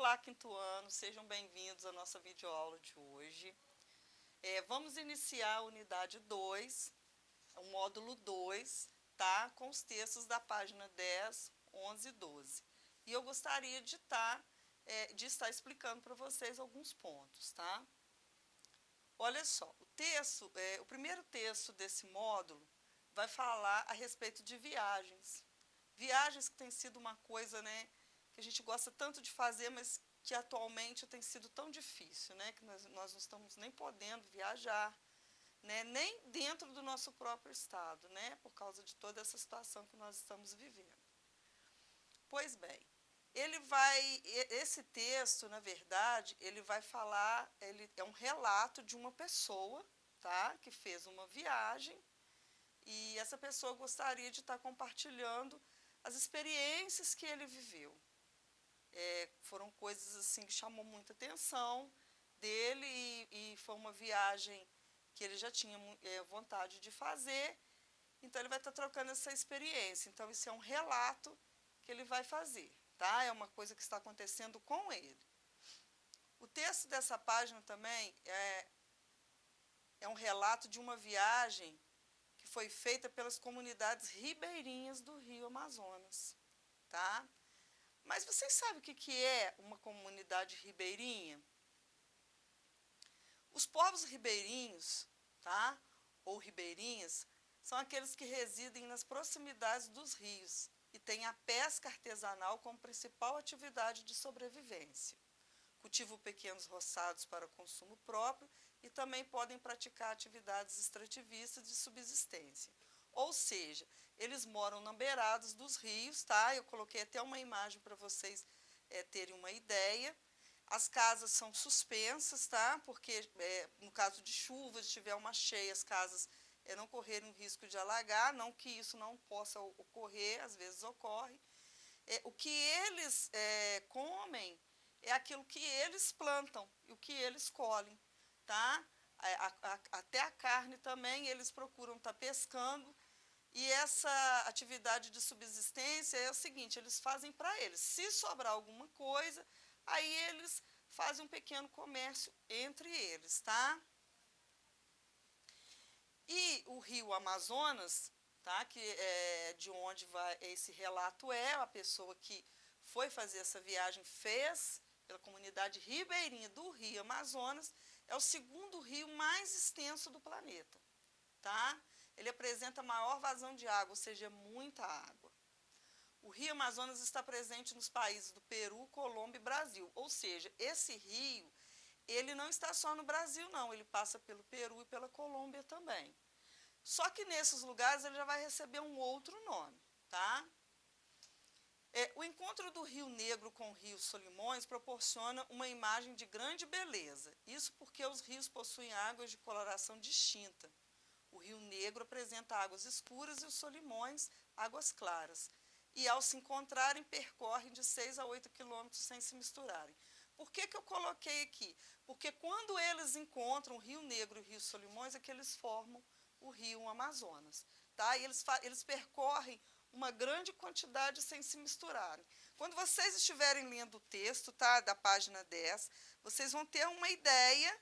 Olá, quinto ano, sejam bem-vindos à nossa videoaula de hoje. Vamos iniciar a unidade 2, o módulo 2, tá? Com os textos da página 10, 11 e 12. E eu gostaria de estar explicando para vocês alguns pontos, tá? Olha só, o primeiro texto desse módulo vai falar a respeito de viagens. Viagens que tem sido uma coisa, né, que a gente gosta tanto de fazer, mas que atualmente tem sido tão difícil, né, que nós não estamos nem podendo viajar, né, nem dentro do nosso próprio estado, né, por causa de toda essa situação que nós estamos vivendo. Pois bem, esse texto, na verdade, ele vai falar, ele é um relato de uma pessoa, tá, que fez uma viagem e essa pessoa gostaria de estar compartilhando as experiências que ele viveu. Foram coisas assim que chamou muita atenção dele e foi uma viagem que ele já tinha vontade de fazer, então ele vai estar trocando essa experiência. Então isso é um relato que ele vai fazer, tá? É uma coisa que está acontecendo com ele. O texto dessa página também é um relato de uma viagem que foi feita pelas comunidades ribeirinhas do Rio Amazonas, tá? Mas vocês sabem o que é uma comunidade ribeirinha? Os povos ribeirinhos, tá? Ou ribeirinhas, são aqueles que residem nas proximidades dos rios e têm a pesca artesanal como principal atividade de sobrevivência. Cultivam pequenos roçados para consumo próprio e também podem praticar atividades extrativistas de subsistência. Ou seja, eles moram na beiradas dos rios, tá? Eu coloquei até uma imagem para vocês terem uma ideia. As casas são suspensas, tá? Porque no caso de chuva, se tiver uma cheia, as casas não correrem o risco de alagar, não que isso não possa ocorrer, às vezes ocorre. O que eles comem é aquilo que eles plantam e o que eles colhem, tá? Até a carne também eles procuram estar pescando. E essa atividade de subsistência é o seguinte, eles fazem para eles. Se sobrar alguma coisa, aí eles fazem um pequeno comércio entre eles, tá? E o rio Amazonas, tá? Que é de onde esse relato a pessoa que foi fazer essa viagem fez pela comunidade ribeirinha do Rio Amazonas, é o segundo rio mais extenso do planeta, tá? Ele apresenta maior vazão de água, ou seja, muita água. O Rio Amazonas está presente nos países do Peru, Colômbia e Brasil, ou seja, esse rio, ele não está só no Brasil não, ele passa pelo Peru e pela Colômbia também. Só que nesses lugares ele já vai receber um outro nome, tá? O encontro do Rio Negro com o Rio Solimões proporciona uma imagem de grande beleza. Isso porque os rios possuem águas de coloração distinta. O Rio Negro apresenta águas escuras e os Solimões, águas claras. E ao se encontrarem, percorrem de 6 a 8 quilômetros sem se misturarem. Por que eu coloquei aqui? Porque quando eles encontram o Rio Negro e o Rio Solimões, é que eles formam o Rio Amazonas. Tá? E eles percorrem uma grande quantidade sem se misturarem. Quando vocês estiverem lendo o texto, tá, da página 10, vocês vão ter uma ideia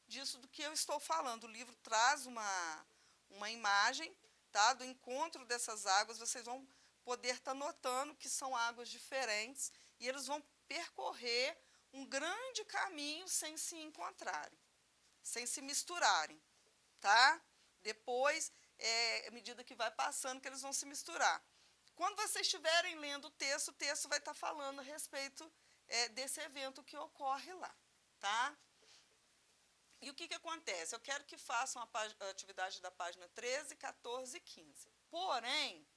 disso do que eu estou falando. O livro traz uma imagem, tá, do encontro dessas águas. Vocês vão poder estar notando que são águas diferentes e eles vão percorrer um grande caminho sem se encontrarem, sem se misturarem, tá? Depois, à medida que vai passando, que eles vão se misturar. Quando vocês estiverem lendo o texto vai estar falando a respeito desse evento que ocorre lá, tá? E o que acontece? Eu quero que façam a atividade da página 13, 14 e 15. Porém,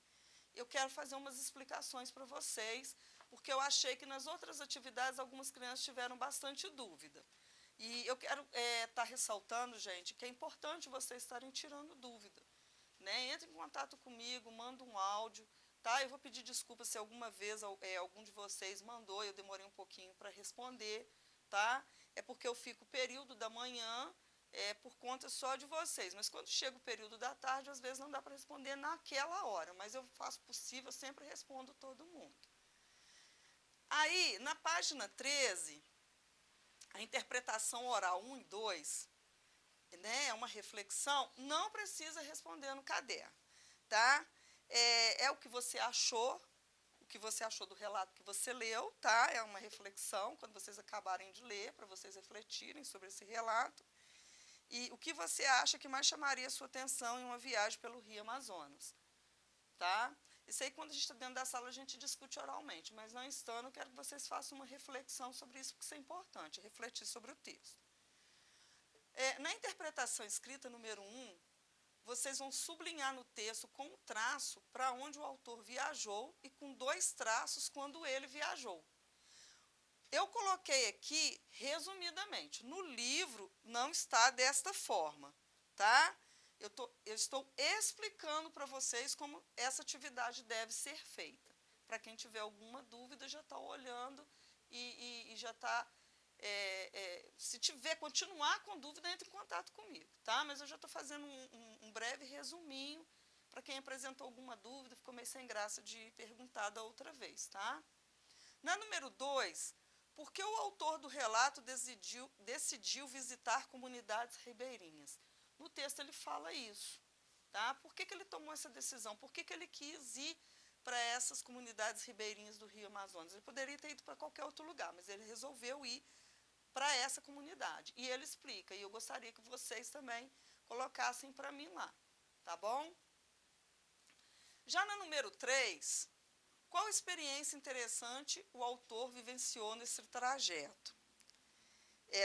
eu quero fazer umas explicações para vocês, porque eu achei que nas outras atividades algumas crianças tiveram bastante dúvida. E eu quero estar ressaltando, gente, que é importante vocês estarem tirando dúvida, né? Entre em contato comigo, manda um áudio, tá? Eu vou pedir desculpa se alguma vez algum de vocês mandou, eu demorei um pouquinho para responder, tá? É porque eu fico o período da manhã por conta só de vocês, mas quando chega o período da tarde, às vezes não dá para responder naquela hora, mas eu faço o possível, eu sempre respondo todo mundo. Aí Aí, na página 13, a interpretação oral 1 e 2, né, é uma reflexão, não precisa responder no caderno, tá? É o que você achou do relato que você leu, tá? É uma reflexão, quando vocês acabarem de ler, para vocês refletirem sobre esse relato. E o que você acha que mais chamaria a sua atenção em uma viagem pelo Rio Amazonas, tá? Isso aí, quando a gente está dentro da sala, a gente discute oralmente, mas não estando, eu quero que vocês façam uma reflexão sobre isso, porque isso é importante, refletir sobre o texto. Na interpretação escrita, número 1, vocês vão sublinhar no texto com um traço para onde o autor viajou e com 2 traços quando ele viajou. Eu coloquei aqui resumidamente. No livro não está desta forma, tá? Eu estou explicando para vocês como essa atividade deve ser feita. Para quem tiver alguma dúvida, já está olhando e já está... se tiver, continuar com dúvida, entre em contato comigo, tá? Mas eu já estou fazendo um breve resuminho para quem apresentou alguma dúvida, ficou meio sem graça de perguntar da outra vez, tá? Na número 2, por que o autor do relato decidiu visitar comunidades ribeirinhas? No texto ele fala isso, tá? Por que ele tomou essa decisão? Por que ele quis ir para essas comunidades ribeirinhas do Rio Amazonas? Ele poderia ter ido para qualquer outro lugar, mas ele resolveu ir para essa comunidade. E ele explica, e eu gostaria que vocês também colocassem para mim lá, tá bom? Já na número 3, qual experiência interessante o autor vivenciou nesse trajeto?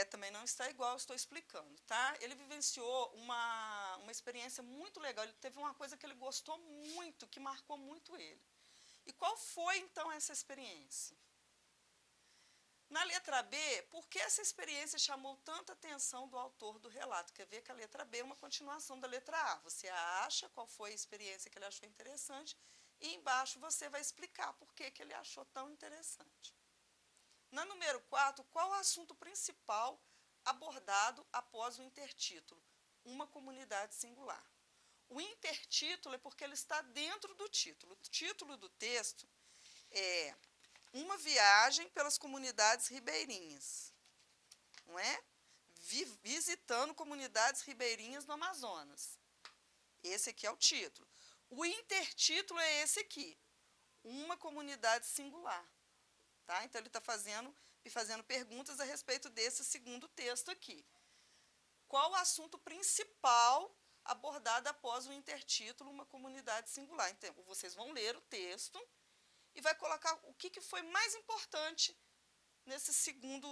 Também não está igual, eu estou explicando, tá? Ele vivenciou uma experiência muito legal, ele teve uma coisa que ele gostou muito, que marcou muito ele. E qual foi, então, essa experiência? Na letra B, por que essa experiência chamou tanta atenção do autor do relato? Quer ver que a letra B é uma continuação da letra A. Você acha qual foi a experiência que ele achou interessante e embaixo você vai explicar por que ele achou tão interessante. Na número 4, qual o assunto principal abordado após o intertítulo? Uma comunidade singular. O intertítulo é porque ele está dentro do título. O título do texto é Uma viagem pelas comunidades ribeirinhas, não é? Visitando comunidades ribeirinhas no Amazonas. Esse aqui é o título. O intertítulo é esse aqui, uma comunidade singular. Tá? Então, ele está me fazendo perguntas a respeito desse segundo texto aqui. Qual o assunto principal abordado após o intertítulo, uma comunidade singular? Então, vocês vão ler o texto e vai colocar o que foi mais importante nesse segundo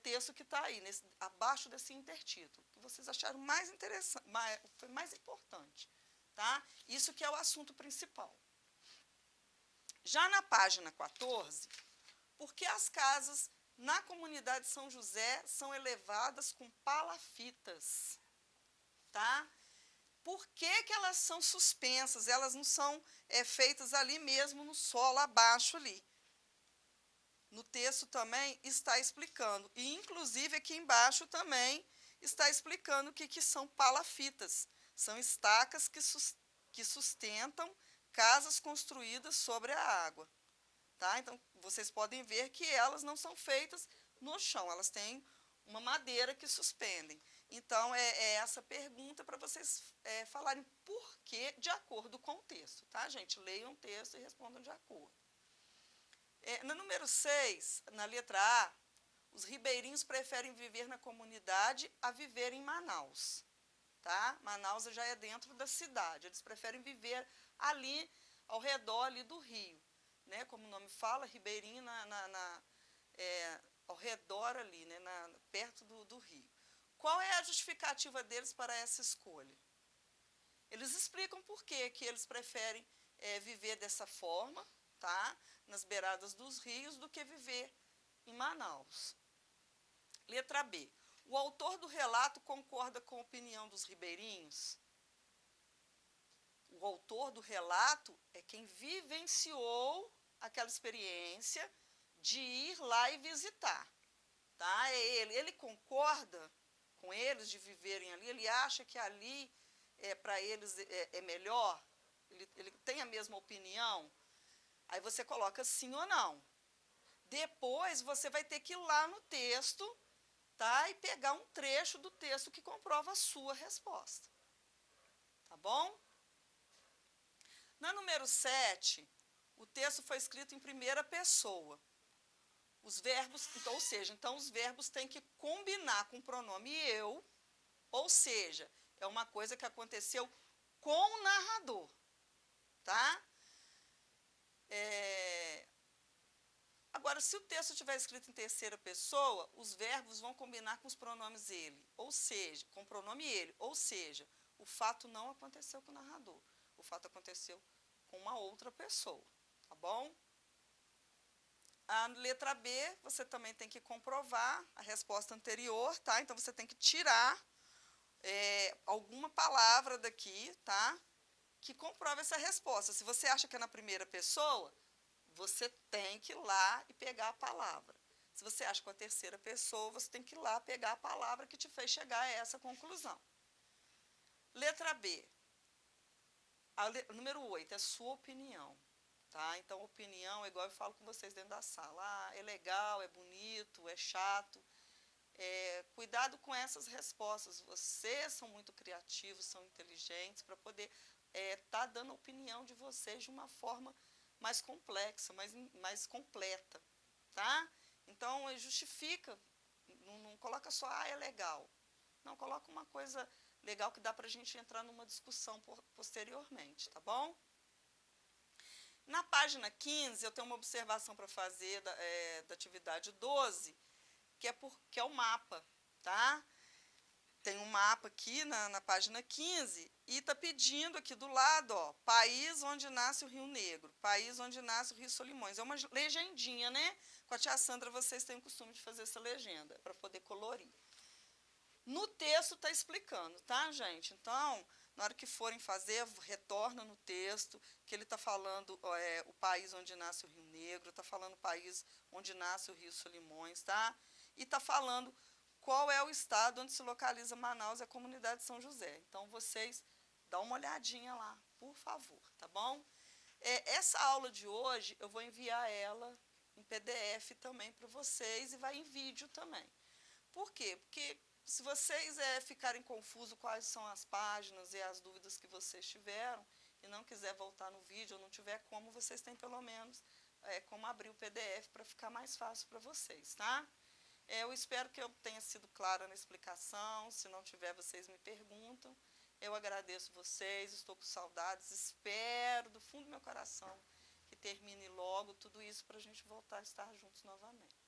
texto que está aí, abaixo desse intertítulo, que vocês acharam mais interessante, foi mais importante. Tá? Isso que é o assunto principal. Já na página 14, por que as casas na comunidade de São José são elevadas com palafitas? Tá? Por que elas são suspensas? Elas não são feitas ali mesmo no solo, abaixo ali. No texto também está explicando. E, inclusive, aqui embaixo também está explicando o que são palafitas. São estacas que sustentam casas construídas sobre a água. Tá? Então, vocês podem ver que elas não são feitas no chão, elas têm uma madeira que suspendem. Então, é essa pergunta para vocês falarem por quê de acordo com o texto. Tá, gente? Leiam o texto e respondam de acordo. Na número 6, na letra A, os ribeirinhos preferem viver na comunidade a viver em Manaus. Tá? Manaus já é dentro da cidade, eles preferem viver ali, ao redor ali do rio. Né? Como o nome fala, ribeirinho ao redor ali, né? Perto do rio. Qual é a justificativa deles para essa escolha? Eles explicam por que eles preferem viver dessa forma, tá? Nas beiradas dos rios, do que viver em Manaus. Letra B. O autor do relato concorda com a opinião dos ribeirinhos? O autor do relato é quem vivenciou aquela experiência de ir lá e visitar. Tá? Ele concorda com eles de viverem ali, ele acha que ali para eles é melhor, ele tem a mesma opinião? Aí você coloca sim ou não. Depois você vai ter que ir lá no texto, tá? E pegar um trecho do texto que comprova a sua resposta. Tá bom? Na número 7, o texto foi escrito em primeira pessoa. Os verbos, então, ou seja, então os verbos têm que combinar com o pronome eu, ou seja, é uma coisa que aconteceu com o narrador, tá? Agora, se o texto estiver escrito em terceira pessoa, os verbos vão combinar com os pronomes ele, ou seja, com o pronome ele, ou seja, o fato não aconteceu com o narrador, o fato aconteceu com uma outra pessoa, tá bom? A letra B, você também tem que comprovar a resposta anterior, tá? Então, você tem que tirar alguma palavra daqui, tá? Que comprova essa resposta. Se você acha que é na primeira pessoa, você tem que ir lá e pegar a palavra. Se você acha que é a terceira pessoa, você tem que ir lá pegar a palavra que te fez chegar a essa conclusão. Letra B. Número 8, é sua opinião. Tá? Então, opinião é igual eu falo com vocês dentro da sala. Ah, é legal, é bonito, é chato. Cuidado com essas respostas. Vocês são muito criativos, são inteligentes para poder tá dando a opinião de vocês de uma forma mais complexa, mais completa, tá? Então, justifica, não coloca só, é legal. Não, coloca uma coisa legal que dá para a gente entrar numa discussão posteriormente, tá bom? Na página 15, eu tenho uma observação para fazer da atividade 12, que é o mapa, tá? Tem um mapa aqui na página 15 e está pedindo aqui do lado, ó, país onde nasce o Rio Negro, país onde nasce o Rio Solimões. É uma legendinha, né? Com a tia Sandra, vocês têm o costume de fazer essa legenda, para poder colorir. No texto está explicando, tá, gente? Então, na hora que forem fazer, retorna no texto, que ele está falando o país onde nasce o Rio Negro, está falando o país onde nasce o Rio Solimões, tá? E está falando qual é o estado onde se localiza Manaus e a comunidade de São José. Então, vocês dão uma olhadinha lá, por favor, tá bom? Essa aula de hoje, eu vou enviar ela em PDF também para vocês e vai em vídeo também. Por quê? Porque se vocês ficarem confusos quais são as páginas e as dúvidas que vocês tiveram e não quiser voltar no vídeo ou não tiver como, vocês têm pelo menos como abrir o PDF para ficar mais fácil para vocês, tá? Eu espero que eu tenha sido clara na explicação. Se não tiver, vocês me perguntam. Eu agradeço vocês, estou com saudades, espero do fundo do meu coração que termine logo tudo isso para a gente voltar a estar juntos novamente.